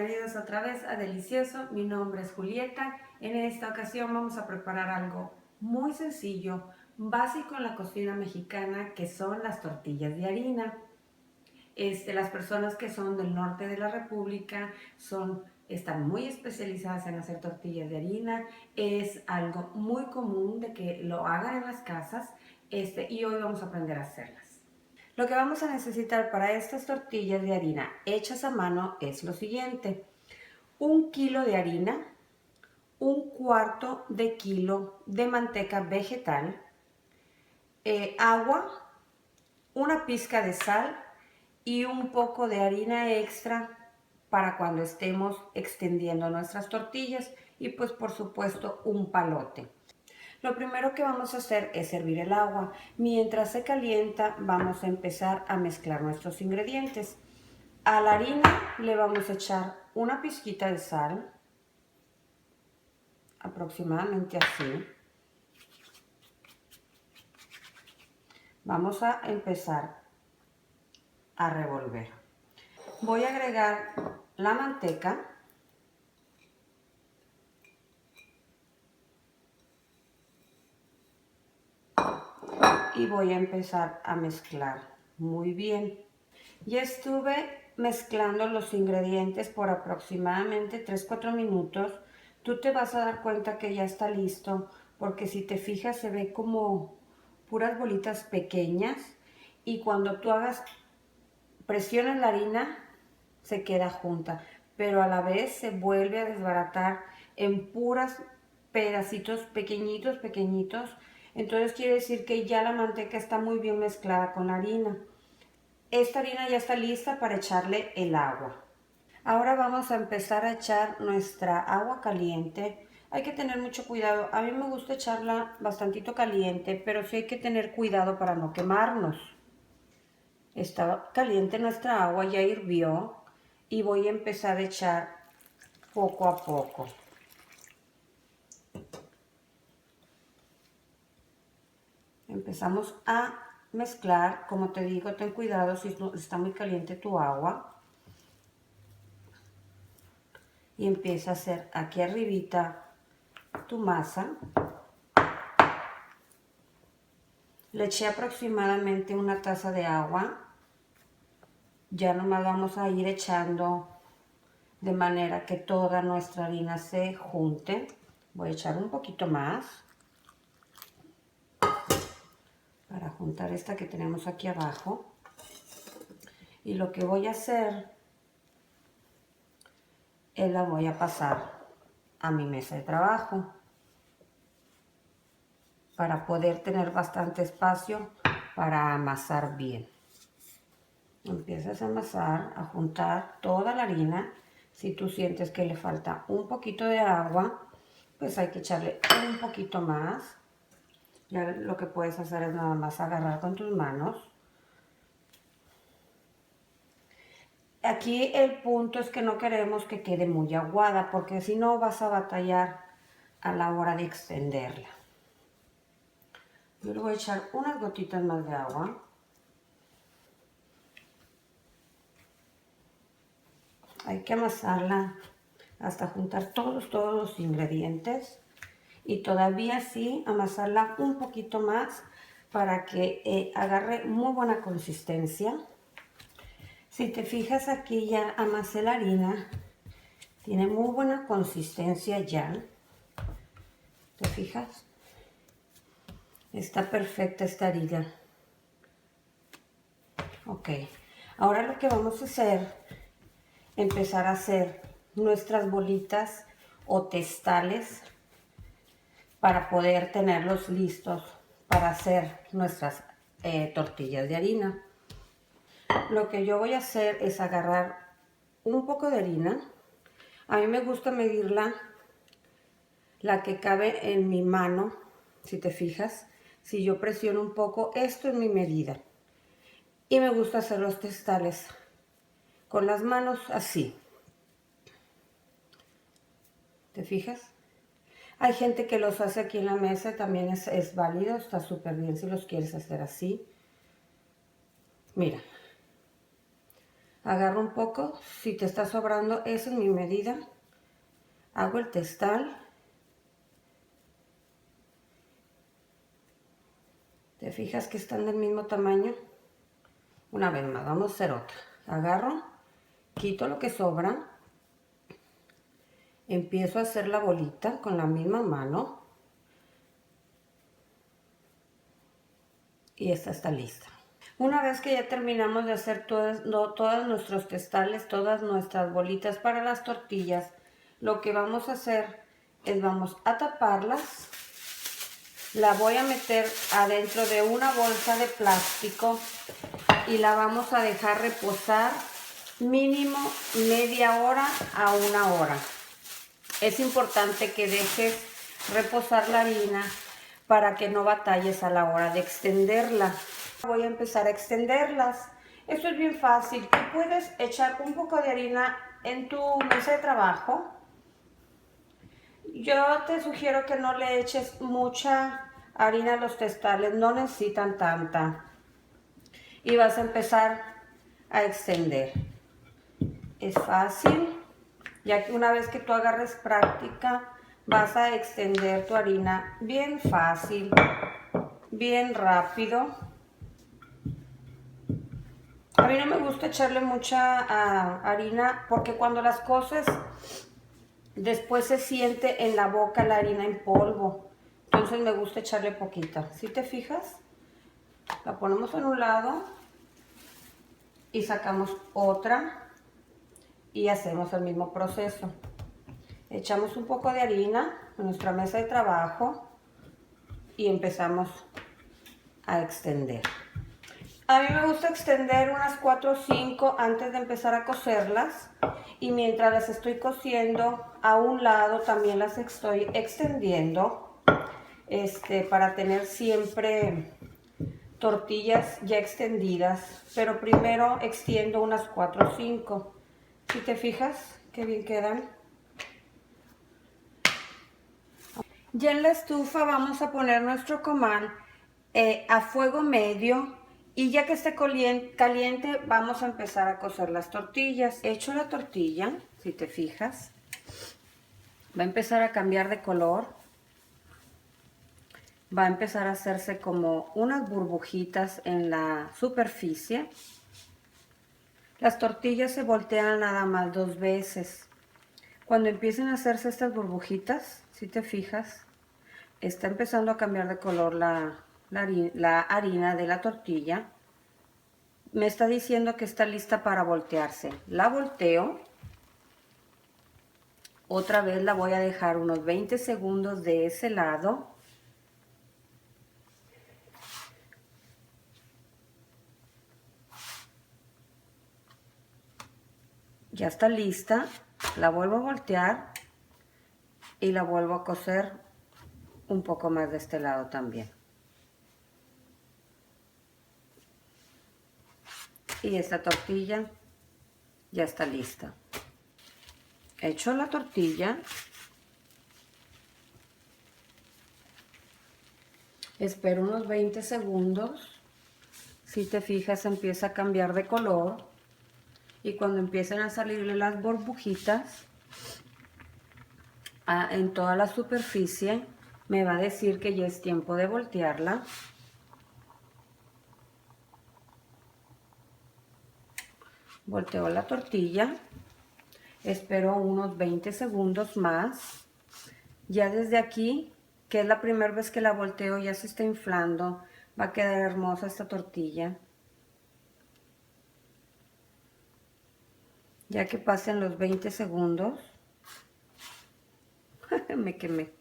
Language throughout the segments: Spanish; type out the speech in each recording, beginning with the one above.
bienvenidos otra vez a Delicioso. Mi nombre es Julieta. En esta ocasión vamos a preparar algo muy sencillo, básico en la cocina mexicana, que son las tortillas de harina. Las personas que son del norte de la República están muy especializadas en hacer tortillas de harina. Es algo muy común de que lo hagan en las casas y hoy vamos a aprender a hacerlas. Lo que vamos a necesitar para estas tortillas de harina hechas a mano es lo siguiente: 1 kilo de harina, 1/4 de kilo de manteca vegetal, agua, una pizca de sal y un poco de harina extra para cuando estemos extendiendo nuestras tortillas, y pues por supuesto un palote. Lo primero que vamos a hacer es hervir el agua. Mientras se calienta, vamos a empezar a mezclar nuestros ingredientes. A la harina le vamos a echar una pizquita de sal, aproximadamente así. Vamos a empezar a revolver. Voy a agregar la manteca. Y voy a empezar a mezclar muy bien. Ya estuve mezclando los ingredientes por aproximadamente 3-4 minutos. Tú te vas a dar cuenta que ya está listo, porque si te fijas se ve como puras bolitas pequeñas, y cuando tú presiones la harina se queda junta, pero a la vez se vuelve a desbaratar en puras pedacitos pequeñitos, pequeñitos. Entonces quiere decir que ya la manteca está muy bien mezclada con la harina. Esta harina ya está lista para echarle el agua. Ahora vamos a empezar a echar nuestra agua caliente. Hay que tener mucho cuidado. A mí me gusta echarla bastantito caliente, pero sí hay que tener cuidado para no quemarnos. Está caliente nuestra agua, ya hirvió, y voy a empezar a echar poco a poco. Empezamos a mezclar. Como te digo, ten cuidado si está muy caliente tu agua. Y empieza a hacer aquí arribita tu masa. Le eché aproximadamente una taza de agua. Ya nomás vamos a ir echando de manera que toda nuestra harina se junte. Voy a echar un poquito más para juntar esta que tenemos aquí abajo. Y lo que voy a hacer es la voy a pasar a mi mesa de trabajo para poder tener bastante espacio para amasar bien. Empiezas a amasar, a juntar toda la harina. Si tú sientes que le falta un poquito de agua, pues hay que echarle un poquito más. Ya lo que puedes hacer es nada más agarrar con tus manos. Aquí el punto es que no queremos que quede muy aguada, porque si no vas a batallar a la hora de extenderla. Yo le voy a echar unas gotitas más de agua. Hay que amasarla hasta juntar todos los ingredientes, y todavía sí amasarla un poquito más para que agarre muy buena consistencia. Si te fijas, aquí ya amasé la harina, tiene muy buena consistencia ya. ¿Te fijas? Está perfecta esta harina. Ok, ahora lo que vamos a hacer, empezar a hacer nuestras bolitas o testales para poder tenerlos listos para hacer nuestras tortillas de harina. Lo que yo voy a hacer es agarrar un poco de harina. A mí me gusta medirla la que cabe en mi mano. Si te fijas, si yo presiono un poco, esto es mi medida. Y me gusta hacer los testales con las manos así. ¿Te fijas? Hay gente que los hace aquí en la mesa, también es válido, está súper bien si los quieres hacer así. Mira. Agarro un poco, si te está sobrando, esa es mi medida. Hago el testal. ¿Te fijas que están del mismo tamaño? Una vez más, vamos a hacer otra. Agarro, quito lo que sobra. Empiezo a hacer la bolita con la misma mano. Y esta está lista. Una vez que ya terminamos de hacer todos nuestros testales, todas nuestras bolitas para las tortillas, lo que vamos a hacer es vamos a taparlas. La voy a meter adentro de una bolsa de plástico y la vamos a dejar reposar mínimo media hora a una hora. Es importante que dejes reposar la harina para que no batalles a la hora de extenderla. Voy a empezar a extenderlas. Esto es bien fácil. Tú puedes echar un poco de harina en tu mesa de trabajo. Yo te sugiero que no le eches mucha harina a los testales, no necesitan tanta. Y vas a empezar a extender. Es fácil, ya que una vez que tú agarres práctica, vas a extender tu harina bien fácil, bien rápido. A mí no me gusta echarle mucha harina porque cuando las coces, después se siente en la boca la harina en polvo. Entonces me gusta echarle poquita. ¿Sí te fijas? La ponemos en un lado y sacamos otra y hacemos el mismo proceso. Echamos un poco de harina en nuestra mesa de trabajo y empezamos a extender. A mí me gusta extender unas 4 o 5 antes de empezar a cocerlas, y mientras las estoy cociendo a un lado también las estoy extendiendo para tener siempre tortillas ya extendidas, pero primero extiendo unas 4 o 5. Si te fijas, qué bien quedan. Ya en la estufa vamos a poner nuestro comal a fuego medio, y ya que esté caliente vamos a empezar a cocer las tortillas. Echo la tortilla, si te fijas, va a empezar a cambiar de color. Va a empezar a hacerse como unas burbujitas en la superficie. Las tortillas se voltean nada más 2 veces. Cuando empiecen a hacerse estas burbujitas, si te fijas, está empezando a cambiar de color la harina de la tortilla. Me está diciendo que está lista para voltearse. La volteo. Otra vez la voy a dejar unos 20 segundos de ese lado. Ya está lista. La vuelvo a voltear y la vuelvo a cocer un poco más de este lado también. Y esta tortilla ya está lista. Echo la tortilla. Espero unos 20 segundos. Si te fijas, empieza a cambiar de color. Y cuando empiecen a salirle las burbujitas en toda la superficie, me va a decir que ya es tiempo de voltearla. Volteo la tortilla, espero unos 20 segundos más. Ya desde aquí, que es la primera vez que la volteo, ya se está inflando. Va a quedar hermosa esta tortilla. Ya que pasen los 20 segundos, me quemé.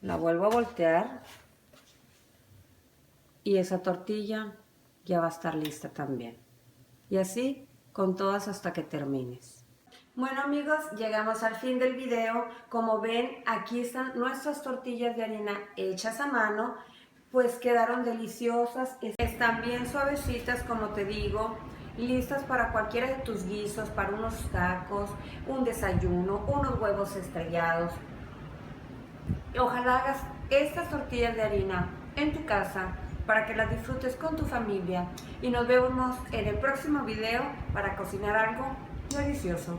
La vuelvo a voltear y esa tortilla ya va a estar lista también. Y así con todas hasta que termines. Bueno amigos, llegamos al fin del video. Como ven, aquí están nuestras tortillas de harina hechas a mano. Pues quedaron deliciosas, están bien suavecitas, como te digo, listas para cualquiera de tus guisos, para unos tacos, un desayuno, unos huevos estrellados. Ojalá hagas estas tortillas de harina en tu casa para que las disfrutes con tu familia y nos vemos en el próximo video para cocinar algo delicioso.